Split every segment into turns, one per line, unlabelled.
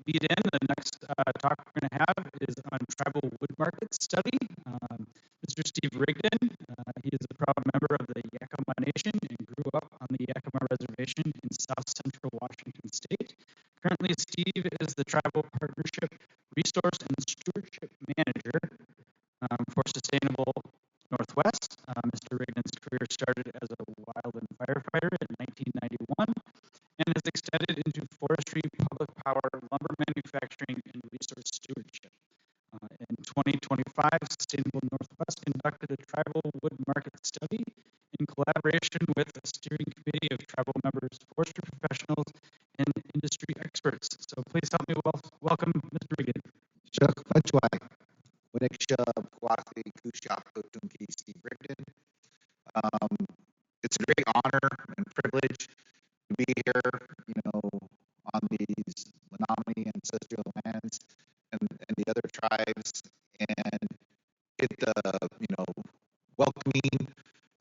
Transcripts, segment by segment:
lead in. The next talk we're going to have is on tribal wood market study. Mr. Steve Rigdon, he is a proud member of the Yakima Nation and grew up on the Yakima Reservation in South Central Washington State. Currently, Steve is the Tribal Partnership Resource and Stewardship Manager for Sustainable Northwest. Mr. Rigdon's career started as a wildland firefighter in 1991 and has extended into forestry, public power, lumber manufacturing, and resource stewardship. In 2025, Sustainable Northwest conducted a tribal wood market study in collaboration with a steering committee of tribal members, forestry professionals, and industry experts. So please help me welcome Mr. Rigdon.
Steve Rigdon. It's a great honor and privilege to be here, on these Menominee ancestral lands and the other tribes, and get the, welcoming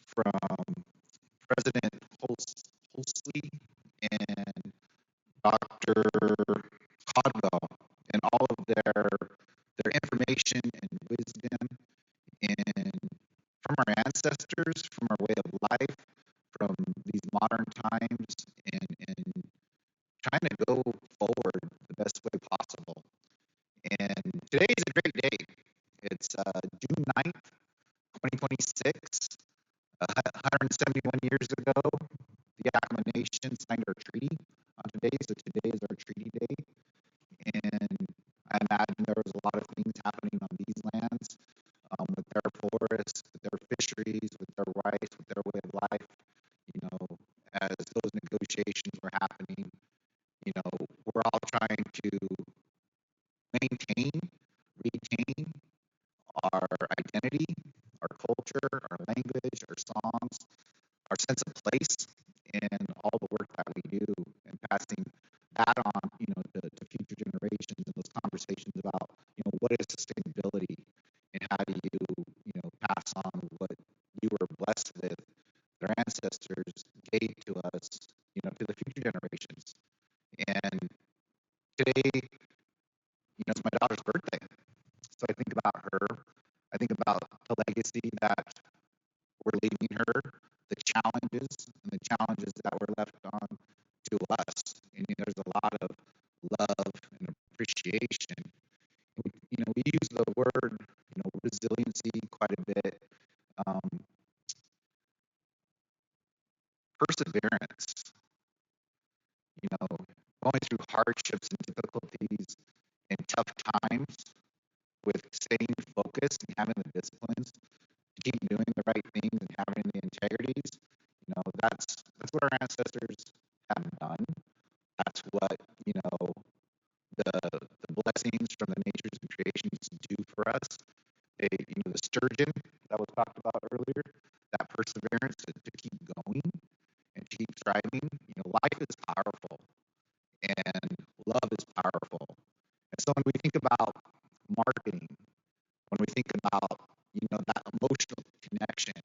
from President Holsley and Dr. Codwell and all of their information and wisdom and from our ancestors, from our way of life, from these modern times, and trying to go forward the best way possible. And today is a great day. It's June 9th, 2026. 171 years ago, the Yakima Nation signed our treaty on today, so today is our treaty day. And I imagine there was a lot of things happening on these lands, with their forests, with their fisheries, with their rights, with their way of life. As those negotiations were happening, we're all trying to maintain, retain our identity, our culture, our language, our songs, our sense of place, and all the work that we do, and passing that on, to future generations, and those conversations about, what is sustainability, and how do you, pass on what you were blessed with, their ancestors gave to us, to the future generations. And today, it's my daughter's birthday. So I think about her. I think about the legacy that we're leaving her, the challenges that were left on to us. And there's a lot of love and appreciation. We use the word, resiliency quite a bit. Perseverance, going through hardships and difficulties and tough times with staying focused and having the disciplines to keep doing the right things and having the integrities. That's what our ancestors have done. That's what, the blessings from the natures and creations do for us. The sturgeon that was talked about earlier, that perseverance to keep going and to keep thriving. Life is powerful and love is powerful. And so when we think about marketing, when we think about, that emotional connection,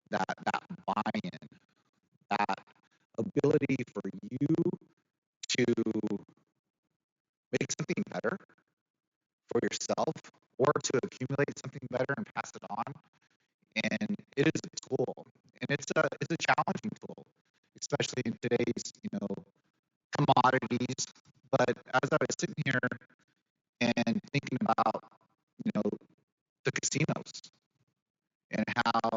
that buy-in, that ability for you to make something better for yourself or to accumulate something better and pass it on. And it is a tool, and it's a challenging tool, especially in today's, commodities. But as I was sitting here and thinking about, the casinos and how,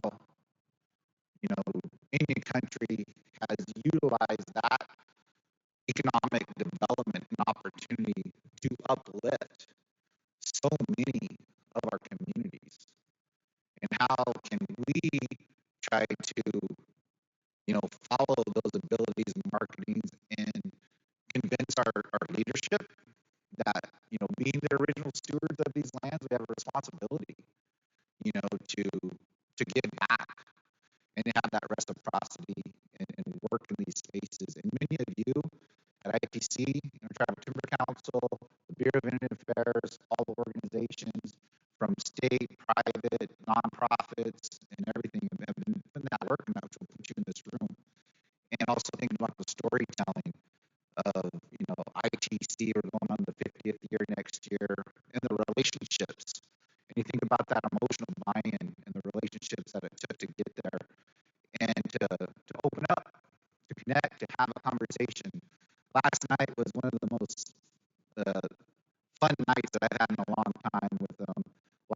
Indian country has utilized that economic development and opportunity to uplift so many of our communities. And how can we try to, follow those abilities and marketings and convince our leadership that, being the original stewards of these lands, we have a responsibility, to give back and have that reciprocity and work in these spaces. And many of you at ITC, Tribal Timber Council, the Bureau of Indian Affairs, all the organizations from state, private, nonprofits, and everything have been doing that work, and that's what put you in this room. And also thinking about the storytelling of, ITC, or going on the 50th year next year, and the relationships. And you think about that emotional buy-in and the relationships that it took to get there, and to open up, to connect, to have a conversation. Last night was one of the most uh, fun nights that I've had in a long time with a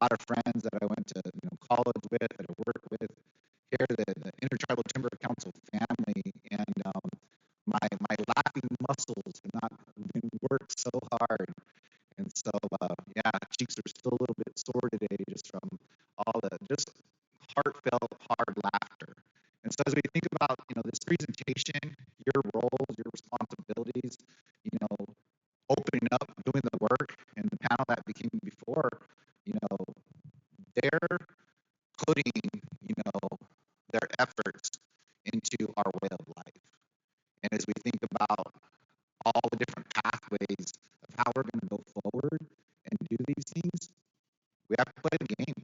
lot of friends that I went to college with, that I work with here, the Intertribal Timber Council family, and my laughing muscles have not been worked so hard. And so, yeah, cheeks are still a little bit sore today just from all the just heartfelt, hard laughter. And so as we think about, this presentation, your roles, your responsibilities, opening up, doing the work, and the panel that became before, they're putting, their efforts into our way of life. And as we think about all the different pathways of how we're going to go forward and do these things, we have to play the game.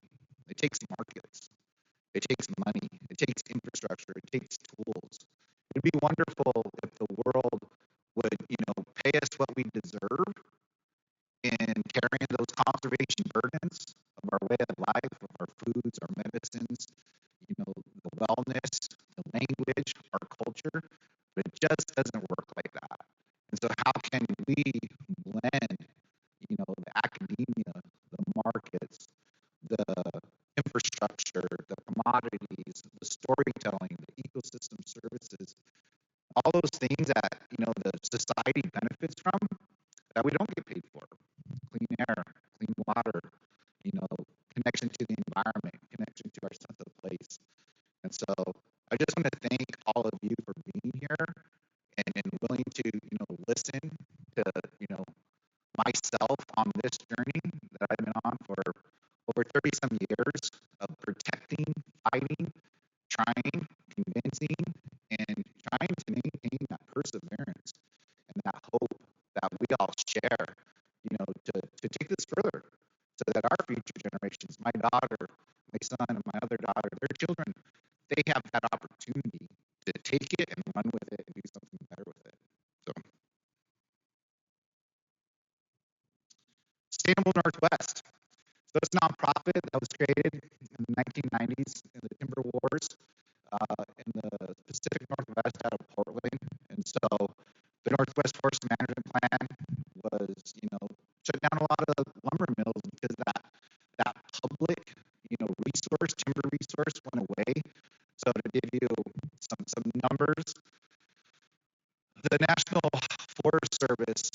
It takes markets. It takes money. It takes infrastructure. It takes tools. It'd be wonderful if the world would, pay us what we deserve in carrying those conservation burdens of our way of life, of our foods, our medicines, the wellness, the language, our culture, but it just doesn't work like that. And so how can we blend, the academia, the markets, the infrastructure, the commodities, the storytelling, the ecosystem services, all those things that, the society benefits from that we don't get paid for. Clean air, clean water, connection to the environment, connection to our sense of place. And so I just want to thank all of you for being here and willing to, listen to, myself on this journey that I've been on for over 30 some years of protecting, fighting, trying, convincing, and trying to maintain that perseverance and that hope that we all share, to take this further so that our future generations, my daughter, my son, and my other daughter, their children, they have that opportunity to take it and run with it and do something better with it. So, Sustainable Northwest. So it's a nonprofit that was created in the 1990s in the timber wars in the Pacific Northwest out of Portland. And so the Northwest Forest Management Plan was, shut down a lot of lumber mills because that public, resource, timber resource went away. So to give you some numbers, the National Forest Service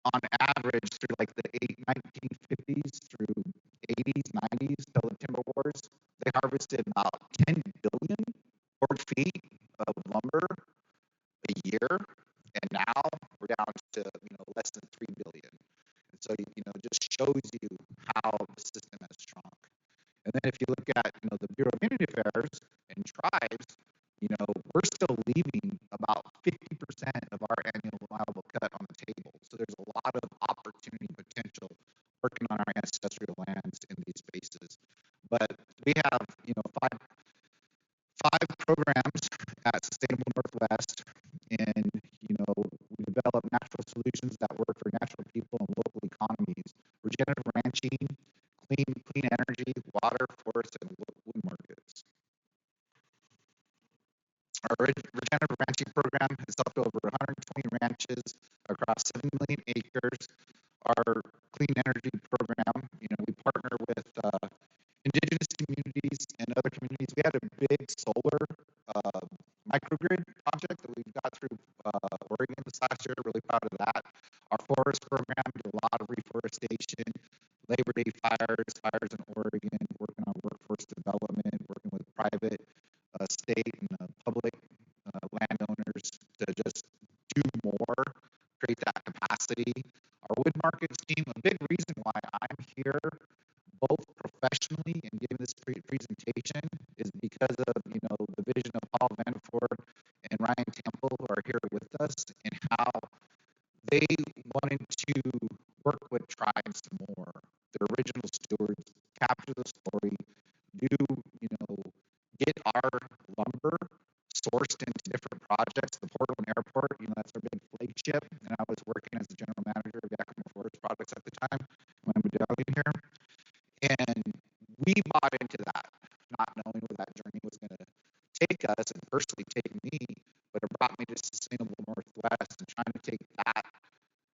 on average through like the 1950s through 80s, 90s, till the timber wars, they harvested about 10 billion board feet of lumber a year, and now we're down to less than 3 billion. And so it just shows you how the system has shrunk. And then if you look at the Bureau of Indian Affairs and tribes, we're still leaving about 50% of our annual allowable cut on the table. So there's a lot of opportunity potential working on our ancestral lands in these spaces. But we have five programs at Sustainable Northwest, and we develop natural solutions that work for natural people and local economies, regenerative ranching, clean energy, water, forest, and wood markets. Our regenerative ranching program is up to over 120 ranches across 7 million acres. Our clean energy program, we partner with indigenous communities and other communities. We had a big solar microgrid project that we've got through Oregon this last year. Really proud of that. Our forest program did a lot of reforestation, Labor Day fires in Oregon, working on workforce development, working with private, state, and public landowners to just do more, create that capacity. Our wood markets team, a big reason why I'm here, both professionally and giving this presentation, is because of the vision of Paul Vanderford and Ryan Temple, who are here with us, and how they wanted to work with tribes more. The original stewards, capture the story, get our lumber sourced into different projects. The Portland Airport, that's our big flagship, and I was working as the general manager of Yakima Forest time, my medallion here. And we bought into that, not knowing where that journey was going to take us and personally take me, but it brought me to Sustainable Northwest and trying to take that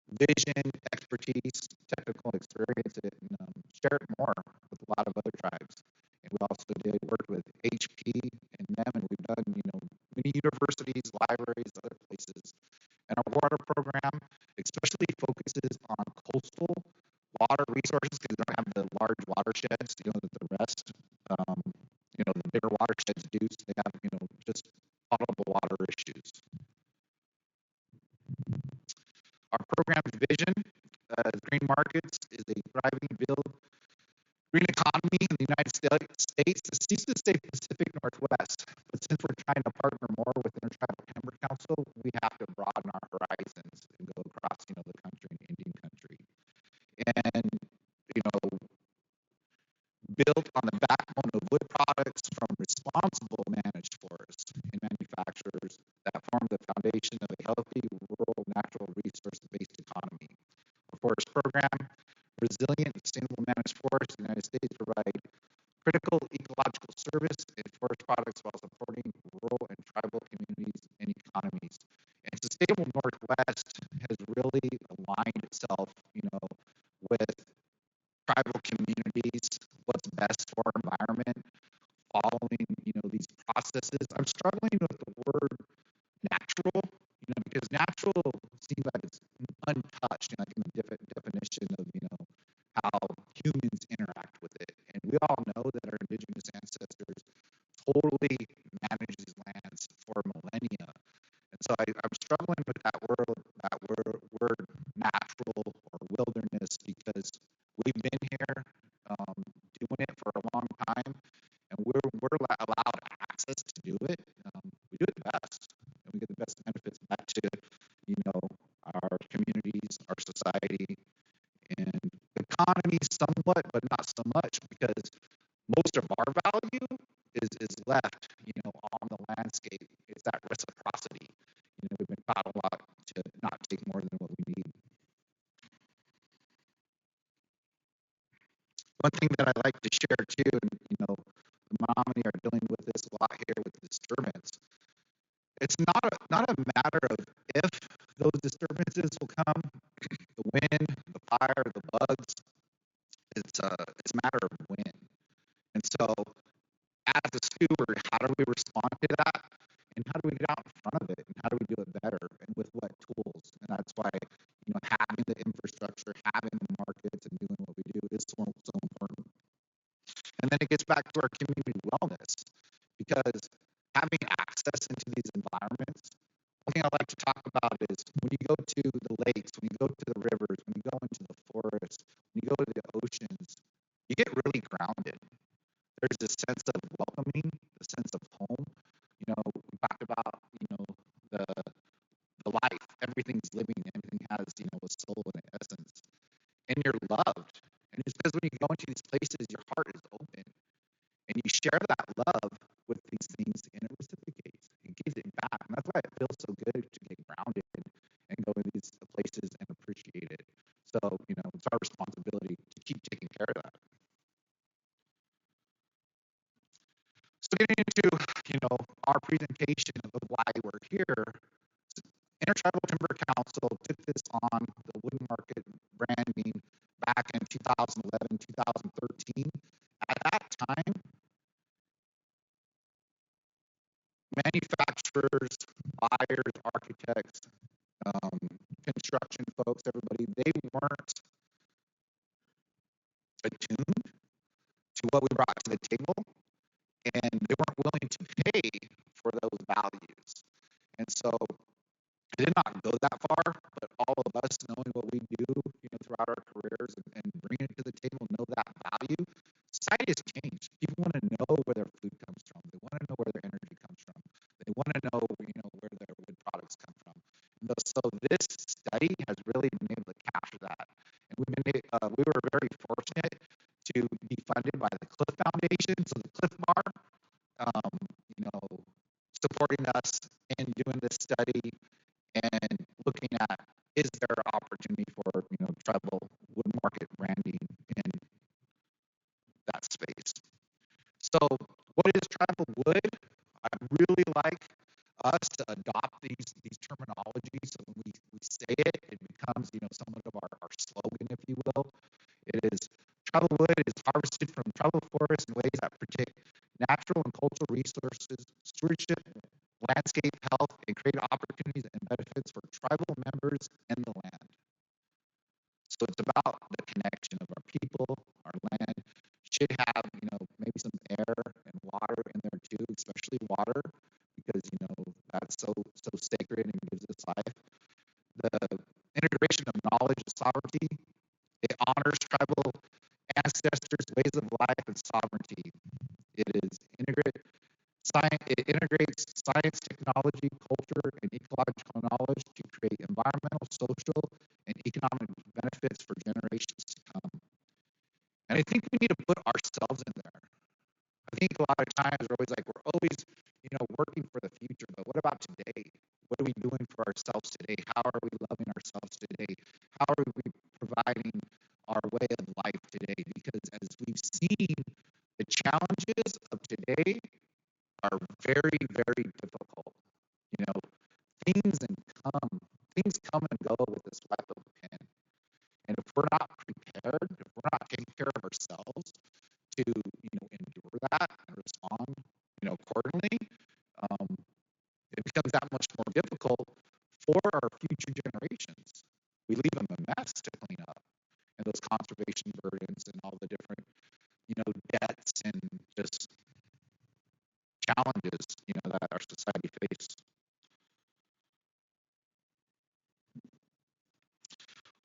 vision, expertise, technical experience, and share it more with a lot of other tribes. And we also did work with HP and them, and we've done, many universities, libraries, other places. And our water program especially focuses on coastal water resources because they don't have the large watersheds, that the rest, the bigger watersheds do. So they have, just potable water issues. Our program's vision as Green Markets is a thriving, build green economy in the United States. It seems to say Pacific Northwest, but since we're trying to partner more with Intertribal Timber Council, we have to broaden our horizons and go across, the country, Indian country. And, built on the backbone of wood products from responsible managed forests and manufacturers that form the foundation of a healthy, rural, natural resource-based economy. Our forest program, resilient and sustainable managed forests in the United States provide critical ecological service and forest products while supporting rural and tribal communities and economies. And Sustainable Northwest has really aligned itself, with tribal communities, what's best for our environment, following, these processes. I'm struggling with the word natural, because natural seems like it's untouched, like in the definition of, how humans interact with it. And we all know that our indigenous ancestors totally managed these lands for millennia. And so I'm struggling with that word natural or wilderness because we've been here doing it for a long time, and we're allowed access to do it. We do it best, and we get the best benefits back to our communities, our society, and the economy somewhat, but not so much because most of our value is left on the landscape. It's that reciprocity. We've been taught a lot to not take more than what we need. One thing that I like to share too, and the Menominee are dealing with this a lot here with disturbance. It's not a matter of if those disturbances will come, the wind, the fire, the bugs. It's a matter of when. And so, as a steward, how do we respond to that? And how do we get out in front of it? And how do we do it better? And with what tools? And that's why, having the infrastructure, having the markets, and doing what we do is so important. And then it gets back to our community wellness, because having access into these environments, one thing I like to talk about is when you go to the lakes, when you go to the rivers, when you go into the forests, when you go to the oceans, you get really grounded. There's this sense of welcoming, the sense of home. We talked about, the life. Everything's living. Everything has, a soul and an essence. And you're loved. And it's because when you go into these places, your heart is open. And you share that love with these things, and it reciprocates. It gives it back. And that's why it feels so good to get grounded and go to these places and appreciate it. So, it's our responsibility to keep taking care of that. So getting into, our presentation of why we're here, Intertribal Timber Council took this on, the wood market branding, back in 2011, 2013. At that time, manufacturers, buyers, architects, construction folks, everybody, they weren't attuned to what we brought to the table, and they weren't willing to pay for those values. And so it did not go that far, but all of us knowing what we do, throughout our careers and bringing it to the table, know that value, society has changed. People want to know where their food comes from. They want to know where their energy comes from. They want to know, where their wood products come from. And so this study has really been able to capture that. And we were very fortunate to be funded by the Cliff Foundation. So the Cliff Bar, supporting us in doing this study and looking at, is there an opportunity for, tribal wood market branding in that space. So what is tribal wood? I really like us to adopt these terminologies, so when we say it, it becomes, somewhat of our slogan, if you will. It is tribal wood is harvested from tribal forests in ways that protect natural and cultural resources, stewardship, landscape health, and create opportunities and benefits for tribal members and the land. So it's about the connection of our people, our land. Should have, maybe some air and water in there too, especially water, because that's so sacred and gives us life. The integration of knowledge and sovereignty. It honors tribal ancestors, ways of life, and sovereignty. It integrates science, technology, culture, and ecological knowledge to create environmental, social, and economic benefits for generations to come. And I think we need to put ourselves in there. I think a lot of times we're always, working for the future, but what about today? What are we doing for ourselves today? How are we loving ourselves today? How are we providing our way of life today? Because as we've seen, the challenges of today are very, very difficult. Things come and go with this swipe of a pen. And if we're not prepared, if we're not taking care of ourselves to, endure that and respond, accordingly, it becomes that much more difficult for our future generations. We leave them a mess to clean up, and those conservation burdens and all the different, debts and just challenges, that our society faces.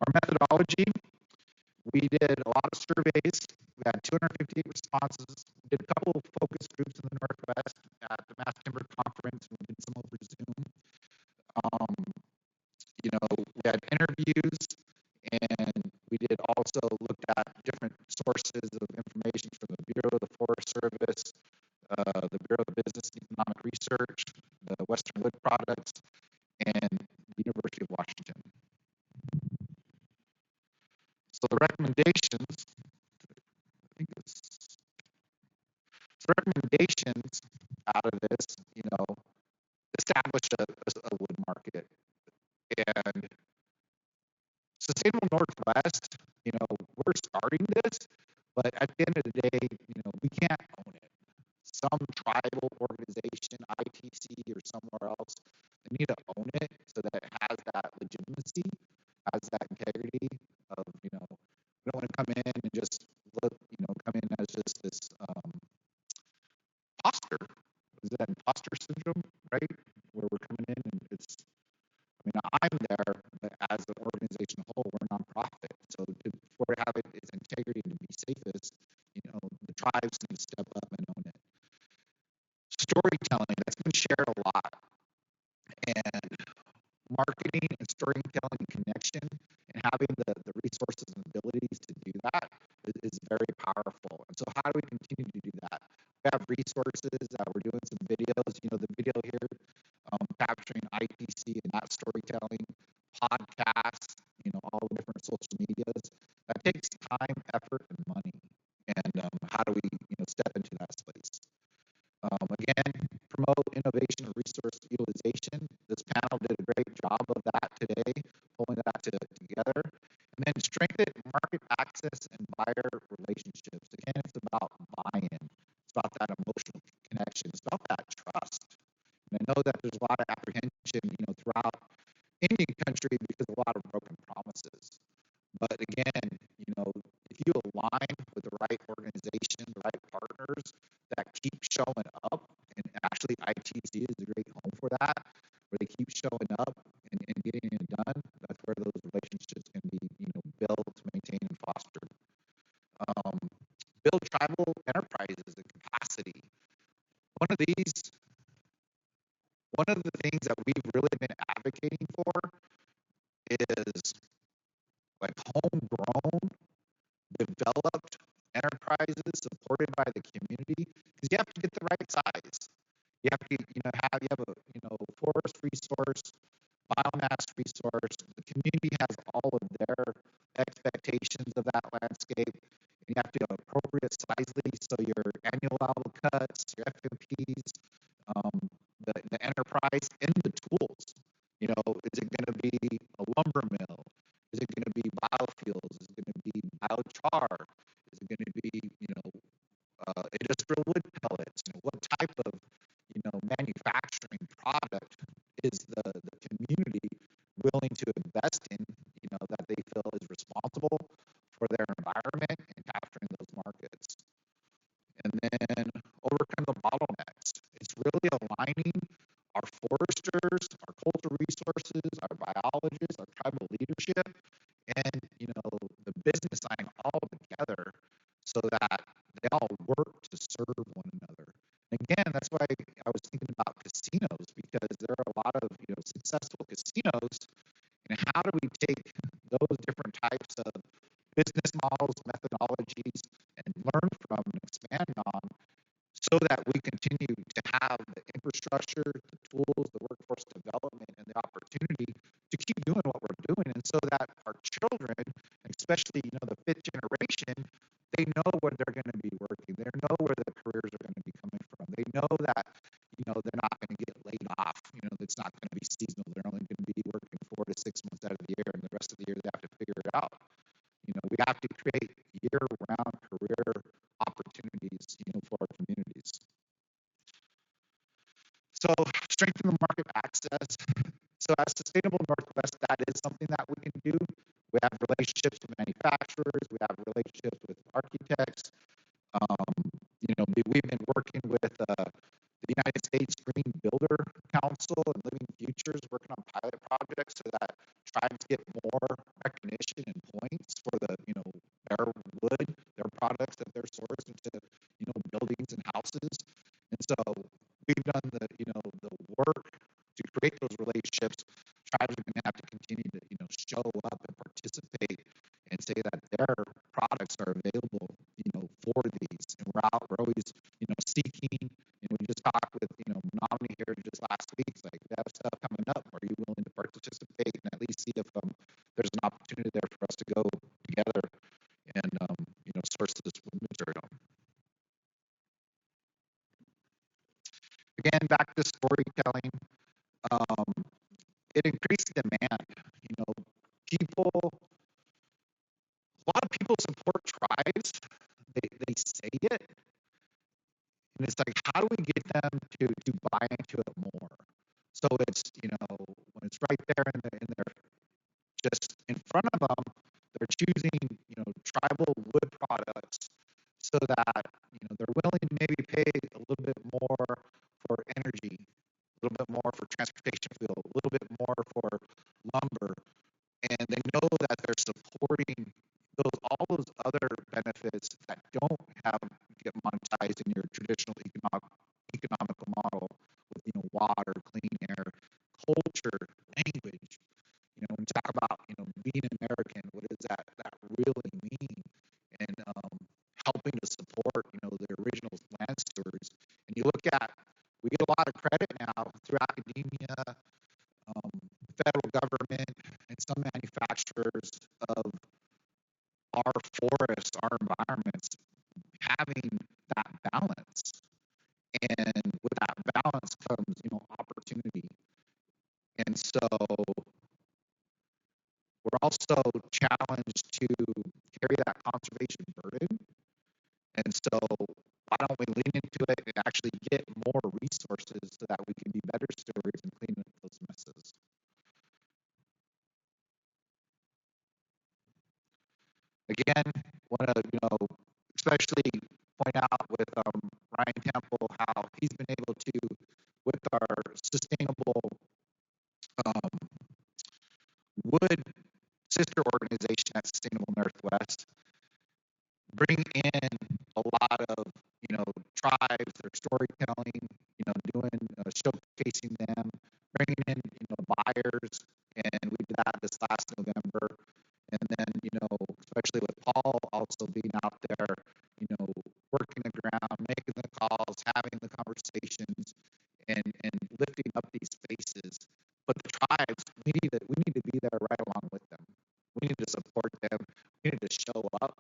Our methodology, we did a lot of surveys. We had 258 responses. We did a couple of focus groups in the Northwest at the Mass Timber Conference. We did some over Zoom. We had interviews, and we did also look at different sources of information from the Bureau of the Forest Service, the Bureau of Business and Economic Research, the Western Wood Products, and the University of Washington. So the recommendations, out of this, established a wood market. And Sustainable Northwest, we're starting this, but at the end of the day, we can't own it. Some tribal organization, ITC or somewhere else, they need to own it so that it has that legitimacy, has that integrity of, we don't want to come in and just come in as just this imposter. Is that imposter syndrome, right? Where we're coming in and I'm there, but as an organization as a whole, we're a nonprofit. So for it to have its integrity and to be safest, the tribes need to step up and own it. Storytelling, that's been shared a lot. And marketing and storytelling and connection and having the resources and abilities to do that is very powerful. And so how do we continue to do that? We have resources that we're doing some videos, the video here, capturing ITC and that storytelling, podcasts, all the different social medias. That takes time, effort, and money. And how do we, step into that space? Again, promote innovation and resource utilization. This panel did a great job of that today, pulling that together. And then strengthen market access and buyer relationships. Again, it's about buy-in. It's about that emotional connection. It's about that trust. And I know that there's a lot of apprehension, throughout any country because of a lot of broken promises. But again, if you align with the right organization, the right partners that keep showing up, and actually ITC is a great home for that, where they keep showing up and getting it done, that's where those relationships can be, built, maintained, and fostered. Build tribal enterprises and capacity. One of the things that we've really been advocating for is like homegrown, developed enterprises supported by the community, because you have to get the right size. You have to, have a forest resource, biomass resource. The community has all of their expectations dimensions of that landscape. And you have to have appropriate sizely, so your annual level cuts, your FMPs, the enterprise, and the tools. Is it going to be a lumber mill? Is it going to be biofuels? Is it going to be biochar? Is it going to be, industrial wood pellets? What type of, manufacturing product is the community willing to invest in, that they feel is responsible for their environment and capturing those markets? And then overcome the bottlenecks. It's really aligning our foresters, our cultural resources, our biologists, our tribal leadership, and the business side all together, so that they all work to serve one another. And again, that's why I was thinking about casinos, because there are a lot of successful casinos, and how do we take those different types of business models, methodologies, and learn from and expand on, so that we continue to have the infrastructure, the tools, the workforce development, and the opportunity to keep doing what we're doing, and so that our children, especially the fifth generation, they know where they're going to be working. They know where the careers are going to be coming from. They know that they're not going to get laid off. It's not going to be seasonal. They're only going to be working 4 to 6 months out of the year, and the rest of the year they have to figure it out. We have to create year-round career opportunities, for our communities. So strengthen the market access. So as Sustainable Northwest, that is something that we can do. We have relationships with manufacturers. We have relationships with architects. We've been working with the United States Green Builder Council and Living Futures, working on pilot projects so that tribes get more recognition and points for their wood, their products that they're sourced into, buildings and houses. And so we've done the work to create those relationships. Tribes are going to have to continue to, show up and participate and say that their products are available, for these. And we're always, seeking. We just talked with, Menominee here just last week. It's like, we have stuff coming up. Are you willing to participate and at least see if there's an opportunity there for us to go together and, source this material? Again, back to storytelling. It increased demand. A lot of people support tribes. They say it, and it's like, how do we get them to buy into it more? So it's when it's right there in their just in front of them, they're choosing tribal wood products, so that they're willing to maybe pay a little bit more for energy, a little bit more for transportation fuel, a little bit more for lumber, and they know that they're supporting all those other benefits that don't get monetized in your traditional economical model with water, clean air, culture, language. When you talk about being American, what does that really mean? And helping to support the original land stewards. And you look at, we get a lot of credit now through academia, federal government, and some manufacturers of our forests, our environments, having that balance. And with that balance comes, opportunity. And so we're also challenged to carry that conservation burden. And so why don't we lean into it and actually get more resources so that we can be better stewards and clean up those messes? Again, want to, especially point out with Ryan Temple, how he's been able to, with our sustainable wood sister organization at Sustainable Northwest, bring in a lot of, tribes, their storytelling, doing, showcasing them, bringing in, buyers, and we did that this last November. And then, especially with Paul also being out there, working the ground, making the calls, having the conversations, and lifting up these faces. But the tribes, we need to be there right along with them. We need to support them. We need to show up,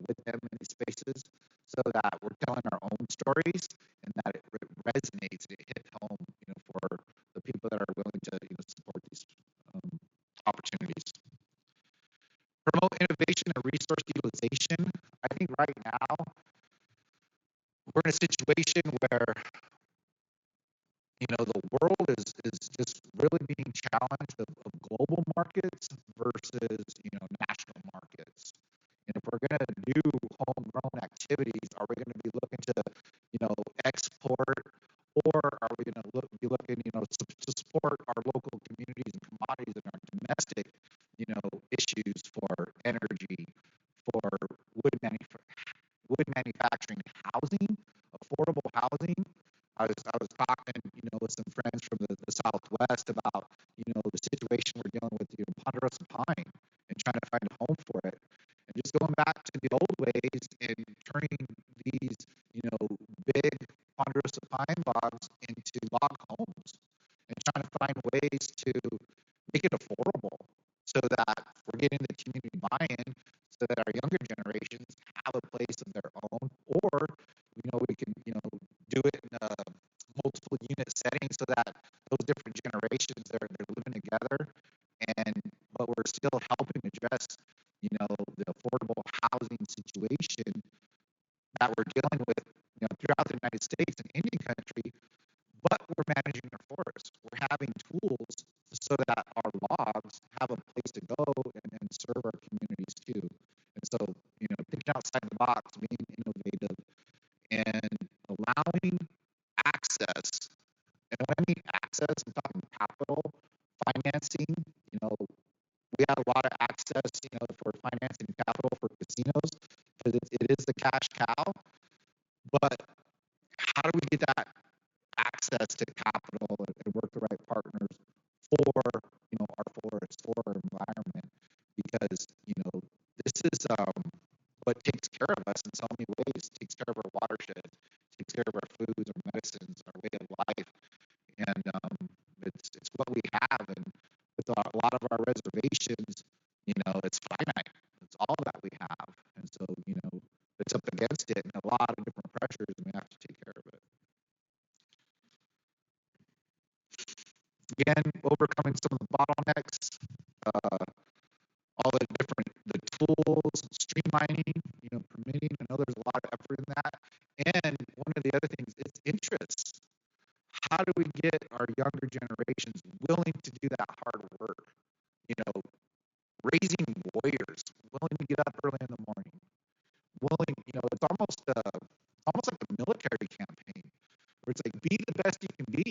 with them in these spaces so that we're telling our own stories and that it resonates, it hits home, for the people that are willing to, support these opportunities. Promote innovation and resource utilization. I think right now we're in a situation where the world is just really being challenged of global markets versus, national markets. And if we're going to do homegrown activities, are we going to be looking to, export, or are we going to be looking, to support our local communities and commodities and our domestic, issues for energy, for wood manufacturing, housing, affordable housing? I was talking, with some friends from the Southwest about, the situation we're dealing with, ponderosa pine and trying to find a home for it. And just going back to the old ways and turning these, big ponderosa pine logs into log homes and trying to find ways to make it affordable so that we're getting the community buy-in so that our younger generations have a place of their own, or, we can, do it in a multiple unit setting so that those different generations, they're living together, but we're still helping address, the affordable housing situation that we're dealing with, throughout the United States and Indian country, but we're managing our forests. We're having tools so that our logs have a place to go and serve our communities too. And so, thinking outside the box, being innovative, and allowing access. And when I mean access, I'm talking capital, financing. We have a lot of access, for financing capital for casinos because it is the cash cow. But how do we get that access to capital and work the right partners for, our forests, for our environment? Because, this is what takes care of us in so many ways. It takes care of our watershed, takes care of our foods, our medicines, our way of life. And it's what we have. And with a lot of our reservations, it's finite. It's all that we have. And so, it's up against it and a lot of different pressures, and we have to take care of it. Again, overcoming some of the bottlenecks, all the tools, streamlining, permitting. I know there's a lot of effort in that. And one of the other things is interest. How do we get our younger generations willing to do that hard work? Raising warriors, willing to get up early in the morning, willing, it's almost like a military campaign where it's like, be the best you can be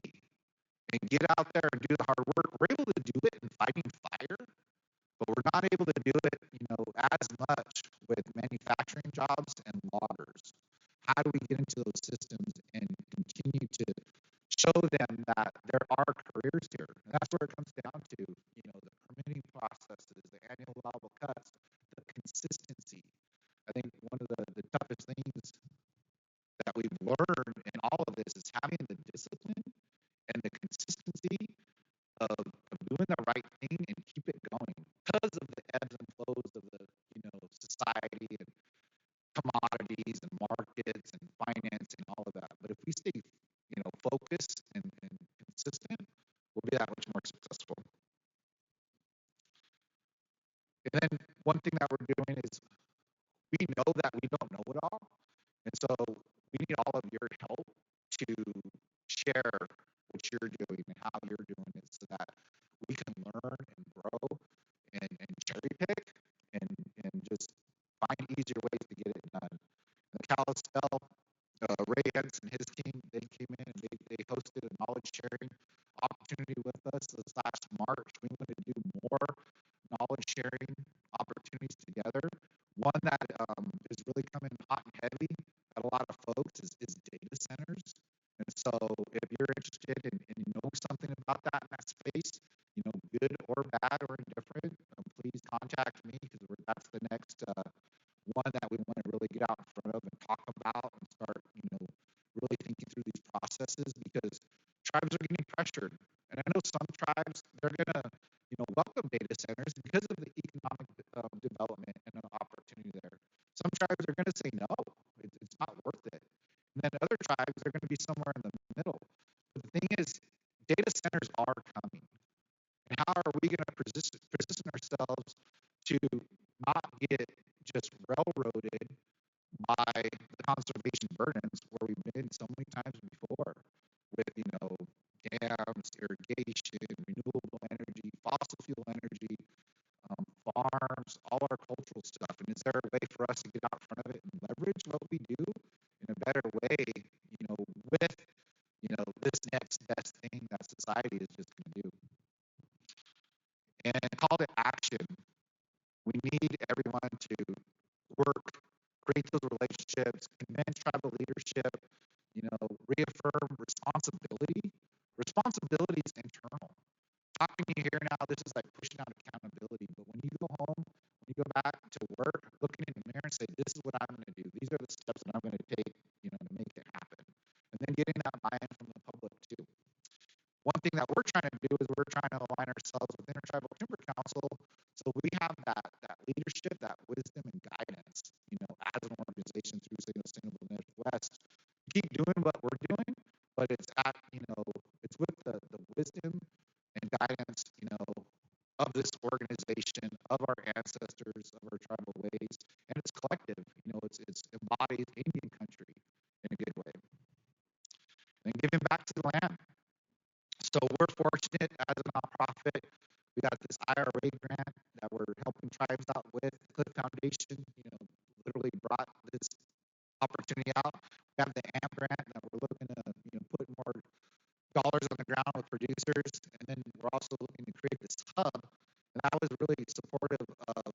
and get out there and do the hard work. We're able to do it in fighting fire, but we're not able to do it, as much with manufacturing jobs and loggers. How do we get into those systems and continue to show them that there are careers here? And that's where it comes down to, the permitting processes, the annual allowable cuts, the consistency. I think one of the toughest things that we've learned in all of this is having the discipline and the consistency of doing the right thing and keep it going because of the ebbs and flows of the, society and commodities and markets and finance and all of that. But if we stay, focused and consistent, we'll be that much more successful. And then one thing that we're doing is we know that we don't know it all. And so we need all of your help to share what you're doing and how you're doing it so that we can learn and grow and cherry pick and just find easier ways to get it done. And the Kalispell, Ray Hens and his team, they came in and they hosted a knowledge sharing opportunity with us this last March. We want to do more knowledge sharing opportunities together. One that is really coming hot and heavy at a lot of folks is data centers. And so if you're interested and you know something about that in that space, good or bad or indifferent, please contact me because that's the next one that we want to really get out in front of and talk about and start, really thinking through these processes because tribes are getting pressured. And I know some tribes, they're going to, welcome data centers because of the economic development and the opportunity tribes are going to say no, it's not worth it. And then other tribes are going to be somewhere in the middle. But the thing is, data centers are coming. And how are we going to position ourselves to not get just railroaded by the conservation burdens where we've been so many times before with, dams, irrigation, renewable energy, fossil fuel energy, farms, all our cultural stuff. And is there a way for us to get out in front of it and leverage what we do in a better way, with, this next best thing that society is just going to do? And call to action. We need everyone to work, create those relationships, convince tribal leadership, reaffirm responsibility. Responsibility is internal. Talking to you here now, this is like pushing out accountability. But when you go home, when you go back to work, looking in the mirror and say, this is what I'm going to do. These are the steps that I'm going to take, to make it happen. And then getting that buy-in from the public too. One thing that we're trying to do is we're trying to align ourselves with Intertribal Timber Council, so we have that leadership, that wisdom and guidance, as an organization through Sustainable Northwest. Keep doing what we're doing, but it's it's with the wisdom and guidance, of this organization, of our ancestors, of our tribal ways, and it's collective. It's embodied Indian country in a good way, and giving back to the land. So we're fortunate as a nonprofit. We got this IRA grant that we're helping tribes out with. The Cliff Foundation, literally brought this opportunity out. We have the AMP grant that we're looking to, put more dollars on the ground with producers. And then we're also looking to create this hub. And I was really supportive of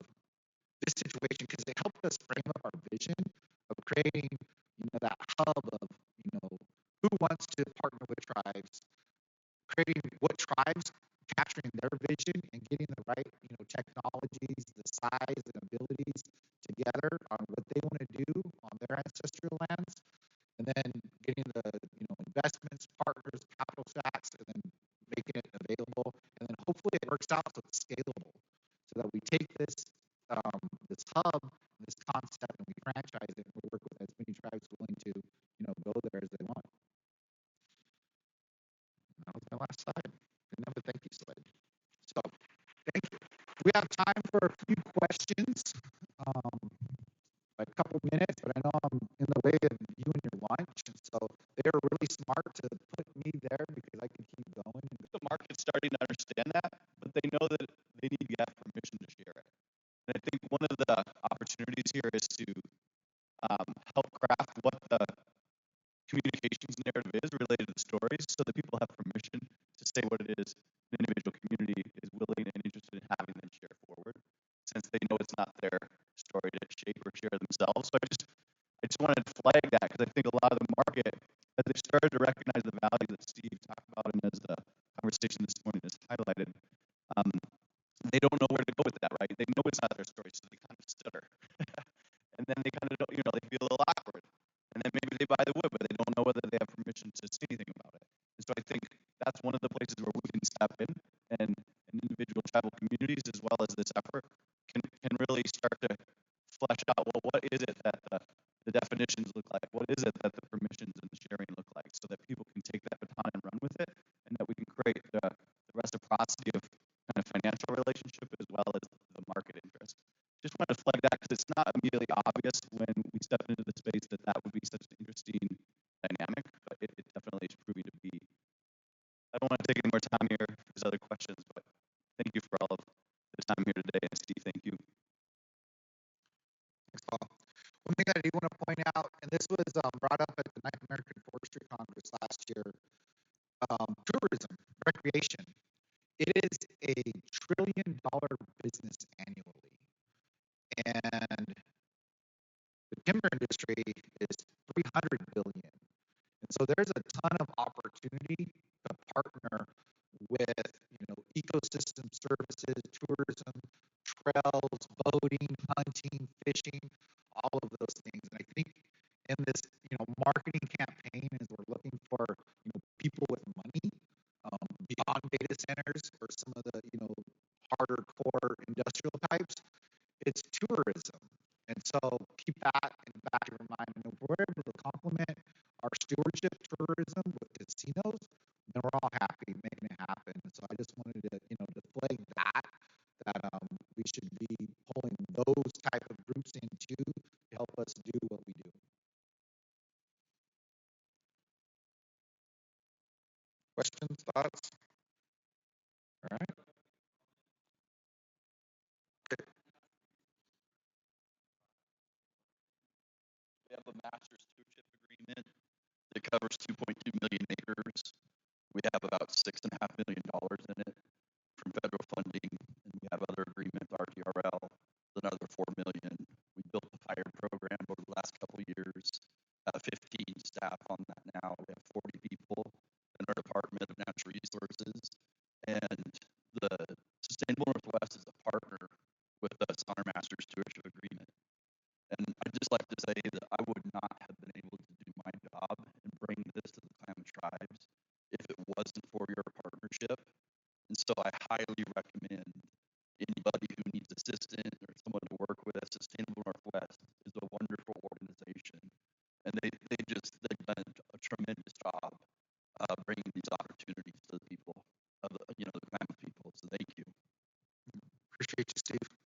this situation because it helped us frame up our vision of creating, that hub of, who wants to partner with tribes, creating what tribes, capturing their vision and getting the right, technologies, the size and abilities together on what they want to do on their ancestral lands, and then getting the, investments, partners, capital stacks, and then making it available. And then hopefully it works out so it's scalable, so that we take this this hub, this concept, and we franchise it, and we work with as many tribes willing to, go there as they want. That was my last slide. Another thank you slide. So, thank you. We have time for a few questions, a couple minutes, but I know I'm in the way of you and your lunch, and so they were really smart to put me there because I can keep going.
The market's starting to understand that, but they know that they need to get permission to share it. And I think one of the opportunities here is to help craft what the communications narrative is related to the stories so that people have permission to say what it is an individual community is willing and interested in having them share forward, since they know it's not their story to shape or share themselves. So I just wanted to flag that because I think a lot of the market, as they started to recognize the value that Steve talked about and as the conversation this morning has highlighted, they don't know where to go with that, right? They know it's not their story, so they kind of stutter. And then they kind of don't, they feel a little awkward. And then maybe they buy the wood, but they don't know whether they have permission to say anything about it. And so I think that's one of the places where we can step in, and individual tribal communities, as well as this effort, can really start to flesh out, well, what is it that the definitions look like? What is it that the permissions and the sharing look like, so that people can take that baton and run with it, and that we can create the reciprocity of kind of financial relationship as well as the market interest. Just wanted to flag that because it's not immediately obvious when we step into the space that would be such an interesting dynamic, but it definitely is proving to be. I don't want to take any more time here if there's other questions, but thank you for all of the time here today. And Steve, thank you.
Thanks, Paul. One thing that I do want to point out, and this was brought up at the 9th American Forestry Congress last year, tourism, recreation. It is a $1 trillion business annually. And the timber industry is $300 billion. And so there's a ton of opportunity to partner with, ecosystem services, tourism, trails, boating, hunting, fishing, all of those things. And I think in this, marketing campaign, as we're looking for, people with money beyond data centers or some of the, harder core industrial types, it's tourism. And so So keep that in the back of your mind. And if we're able to complement our stewardship tourism with casinos, then we're all happy making it happen. So I just wanted to, to flag that we should be pulling those type of groups in too to help us do what we do. Questions, thoughts? All right. Okay.
We have a master stewardship agreement that covers 2.2 million acres. We have about $6.5 million in it from federal funding, and we have other agreements, RTRL, another 4 million. We built the fire program over the last couple of years. 15 staff on that now. We have 40 people in our Department of Natural Resources, and the Sustainable Northwest is a partner with us on our master stewardship agreement. And I'd just like to say that I would not have been able to do my job and bring this to the Klamath tribes if it wasn't for your partnership. And so I highly recommend anybody who needs assistance or someone to work with. Sustainable Northwest is a wonderful organization, and they've done a tremendous job bringing these opportunities to the people of the Klamath people. So thank you.
Appreciate you, Steve.